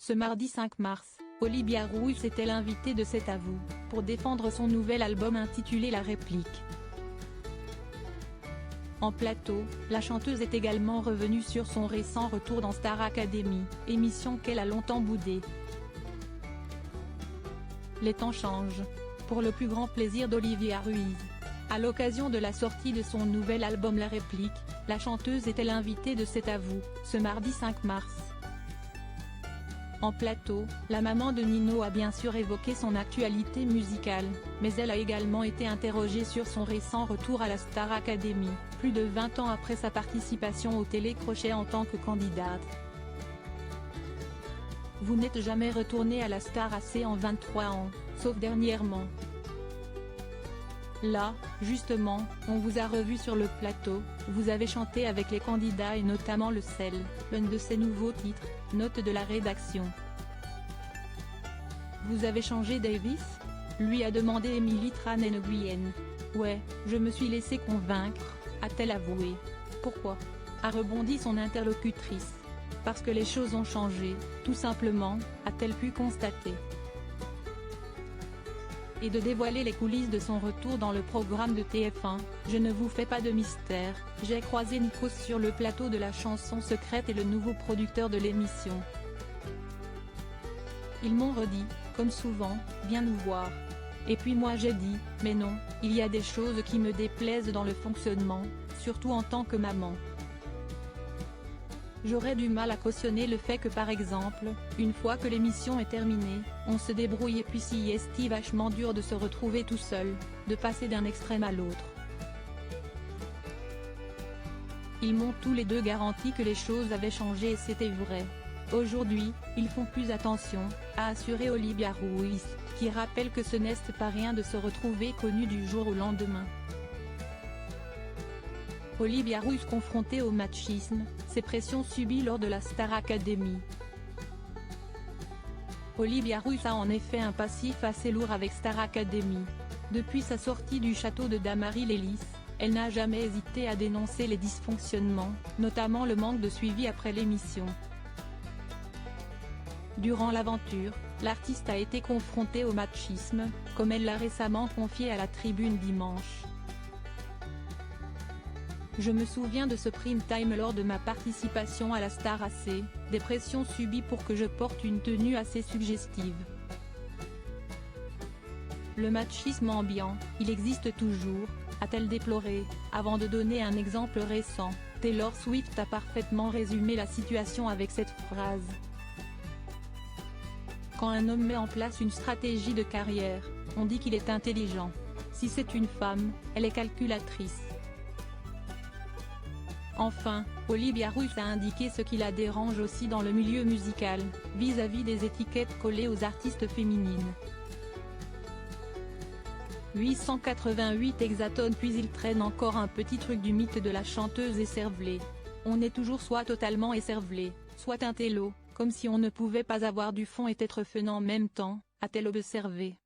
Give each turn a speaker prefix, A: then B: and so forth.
A: Ce mardi 5 mars, Olivia Ruiz était l'invitée de C'est à vous, pour défendre son nouvel album intitulé La Réplique. En plateau, la chanteuse est également revenue sur son récent retour dans Star Academy, émission qu'elle a longtemps boudée. Les temps changent. Pour le plus grand plaisir d'Olivia Ruiz. À l'occasion de la sortie de son nouvel album La Réplique, la chanteuse était l'invitée de C'est à vous, ce mardi 5 mars. En plateau, la maman de Nino a bien sûr évoqué son actualité musicale, mais elle a également été interrogée sur son récent retour à la Star Academy, plus de 20 ans après sa participation au télécrochet en tant que candidate. Vous n'êtes jamais retourné à la Star AC en 23 ans, sauf dernièrement. Là, justement, on vous a revu sur le plateau, vous avez chanté avec les candidats et notamment le Sel, l'un de ses nouveaux titres, note de la rédaction. Vous avez changé Davis ? Lui a demandé Émilie Tran Nguyen. Ouais, je me suis laissé convaincre, a-t-elle avoué. Pourquoi ? A rebondi son interlocutrice. Parce que les choses ont changé, tout simplement, a-t-elle pu constater. Et de dévoiler les coulisses de son retour dans le programme de TF1, je ne vous fais pas de mystère, j'ai croisé Nikos sur le plateau de la chanson secrète et le nouveau producteur de l'émission. Ils m'ont redit, comme souvent, viens nous voir. Et puis moi j'ai dit, mais non, il y a des choses qui me déplaisent dans le fonctionnement, surtout en tant que maman. J'aurais du mal à cautionner le fait que par exemple, une fois que l'émission est terminée, on se débrouille et puis si est vachement dur de se retrouver tout seul, de passer d'un extrême à l'autre. Ils m'ont tous les deux garanti que les choses avaient changé et c'était vrai. Aujourd'hui, ils font plus attention, a assuré Olivia Ruiz, qui rappelle que ce n'est pas rien de se retrouver connue du jour au lendemain. Olivia Ruiz confrontée au machisme, ses pressions subies lors de la Star Academy. Olivia Ruiz a en effet un passif assez lourd avec Star Academy. Depuis sa sortie du château de Damaris-Lélis, elle n'a jamais hésité à dénoncer les dysfonctionnements, notamment le manque de suivi après l'émission. Durant l'aventure, l'artiste a été confrontée au machisme, comme elle l'a récemment confié à la Tribune dimanche. Je me souviens de ce prime time lors de ma participation à la Star AC, des pressions subies pour que je porte une tenue assez suggestive. Le machisme ambiant, il existe toujours, a-t-elle déploré, avant de donner un exemple récent. Taylor Swift a parfaitement résumé la situation avec cette phrase. Quand un homme met en place une stratégie de carrière, on dit qu'il est intelligent. Si c'est une femme, elle est calculatrice. Enfin, Olivia Ruiz a indiqué ce qui la dérange aussi dans le milieu musical, vis-à-vis des étiquettes collées aux artistes féminines. 888 hexatones puis il traîne encore un petit truc du mythe de la chanteuse écervelée. On est toujours soit totalement écervelé, soit un télo, comme si on ne pouvait pas avoir du fond et être fun en même temps, a-t-elle observé.